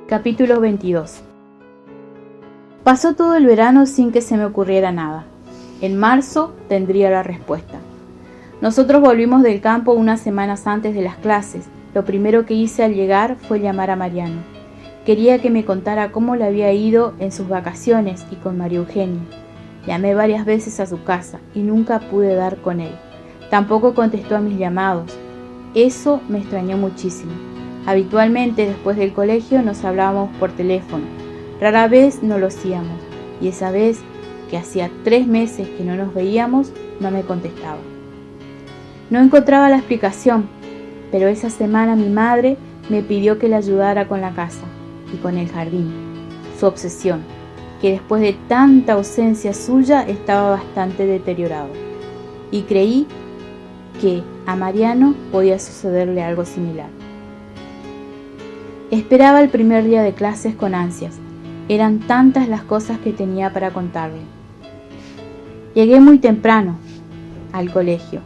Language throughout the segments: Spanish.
Capítulo 22. Pasó todo el verano sin que se me ocurriera nada. En marzo tendría la respuesta. Nosotros volvimos del campo unas semanas antes de las clases. Lo primero que hice al llegar fue llamar a Mariano. Quería que me contara cómo le había ido en sus vacaciones y con María Eugenia. Llamé varias veces a su casa y nunca pude dar con él. Tampoco contestó a mis llamados. Eso me extrañó muchísimo. Habitualmente después del colegio nos hablábamos por teléfono. Rara vez no lo hacíamos, y esa vez, que hacía 3 meses que no nos veíamos, no me contestaba. No encontraba la explicación, pero esa semana mi madre me pidió que le ayudara con la casa y con el jardín, su obsesión, que después de tanta ausencia suya estaba bastante deteriorado. Y creí que a Mariano podía sucederle algo similar. Esperaba el primer día de clases con ansias. Eran tantas las cosas que tenía para contarle. Llegué muy temprano al colegio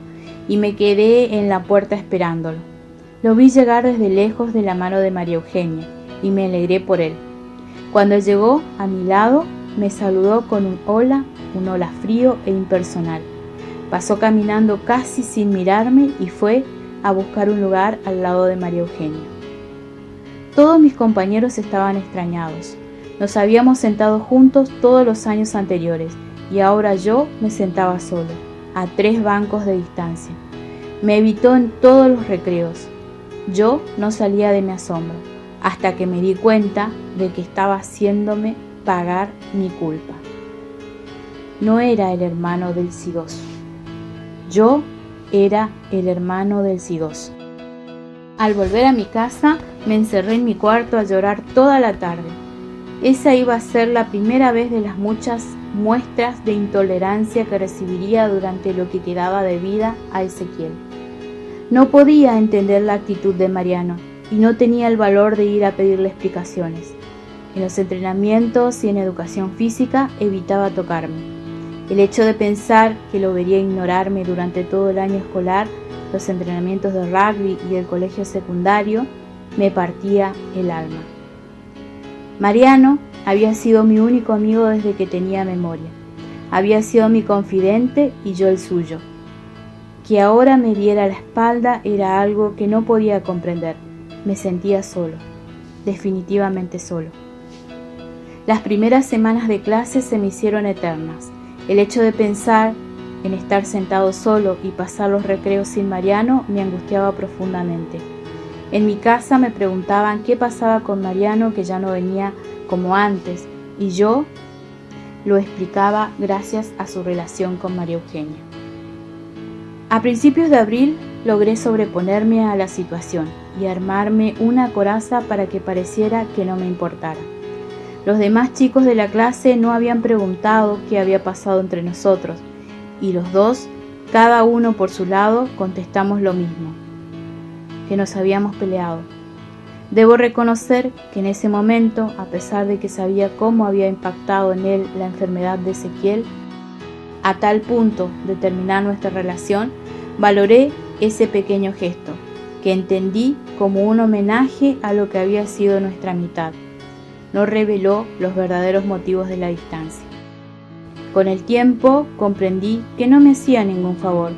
y me quedé en la puerta esperándolo. Lo vi llegar desde lejos de la mano de María Eugenia y me alegré por él. Cuando llegó a mi lado, me saludó con un hola frío e impersonal. Pasó caminando casi sin mirarme y fue a buscar un lugar al lado de María Eugenia. Todos mis compañeros estaban extrañados. Nos habíamos sentado juntos todos los años anteriores y ahora yo me sentaba solo, a 3 bancos de distancia. Me evitó en todos los recreos. Yo no salía de mi asombro, hasta que me di cuenta de que estaba haciéndome pagar mi culpa. No era el hermano del sidoso. Yo era el hermano del sidoso. Al volver a mi casa, me encerré en mi cuarto a llorar toda la tarde. Esa iba a ser la primera vez de las muchas muestras de intolerancia que recibiría durante lo que quedaba de vida a Ezequiel. No podía entender la actitud de Mariano y no tenía el valor de ir a pedirle explicaciones. En los entrenamientos y en educación física evitaba tocarme. El hecho de pensar que lo vería ignorarme durante todo el año escolar, los entrenamientos de rugby y el colegio secundario, me partía el alma. Mariano había sido mi único amigo desde que tenía memoria. Había sido mi confidente y yo el suyo. Que ahora me diera la espalda era algo que no podía comprender. Me sentía solo, definitivamente solo. Las primeras semanas de clase se me hicieron eternas. El hecho de pensar en estar sentado solo y pasar los recreos sin Mariano me angustiaba profundamente. En mi casa me preguntaban qué pasaba con Mariano, que ya no venía como antes, y yo lo explicaba gracias a su relación con María Eugenia. A principios de abril logré sobreponerme a la situación y armarme una coraza para que pareciera que no me importara. Los demás chicos de la clase no habían preguntado qué había pasado entre nosotros, y los dos, cada uno por su lado, contestamos lo mismo, que nos habíamos peleado. Debo reconocer que en ese momento, a pesar de que sabía cómo había impactado en él la enfermedad de Ezequiel, a tal punto de terminar nuestra relación, valoré ese pequeño gesto, que entendí como un homenaje a lo que había sido nuestra amistad. No reveló los verdaderos motivos de la distancia. Con el tiempo comprendí que no me hacía ningún favor,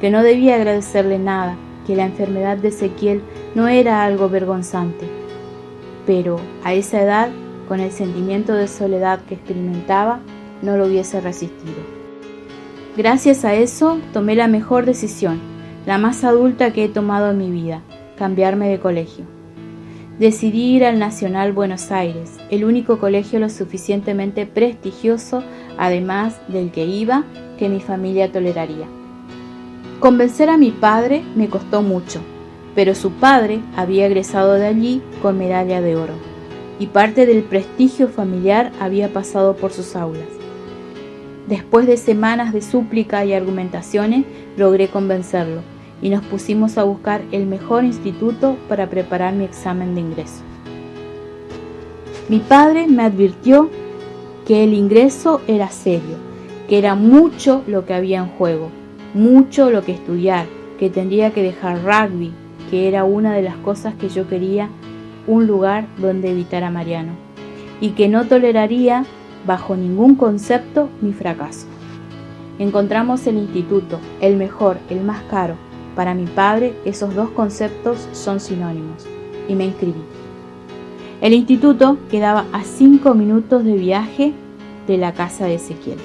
que no debía agradecerle nada, que la enfermedad de Ezequiel no era algo vergonzante. Pero a esa edad, con el sentimiento de soledad que experimentaba, no lo hubiese resistido. Gracias a eso, tomé la mejor decisión, la más adulta que he tomado en mi vida: cambiarme de colegio. Decidí ir al Nacional Buenos Aires, el único colegio lo suficientemente prestigioso, además del que iba, que mi familia toleraría. Convencer a mi padre me costó mucho, pero su padre había egresado de allí con medalla de oro, y parte del prestigio familiar había pasado por sus aulas. Después de semanas de súplica y argumentaciones, logré convencerlo, y nos pusimos a buscar el mejor instituto para preparar mi examen de ingreso. Mi padre me advirtió que el ingreso era serio, que era mucho lo que había en juego, mucho lo que estudiar, que tendría que dejar rugby, que era una de las cosas que yo quería un lugar donde evitar a Mariano y que no toleraría bajo ningún concepto mi fracaso. Encontramos el instituto, el mejor, el más caro. Para mi padre esos dos conceptos son sinónimos y me inscribí. El instituto quedaba a 5 minutos de viaje de la casa de Ezequiel.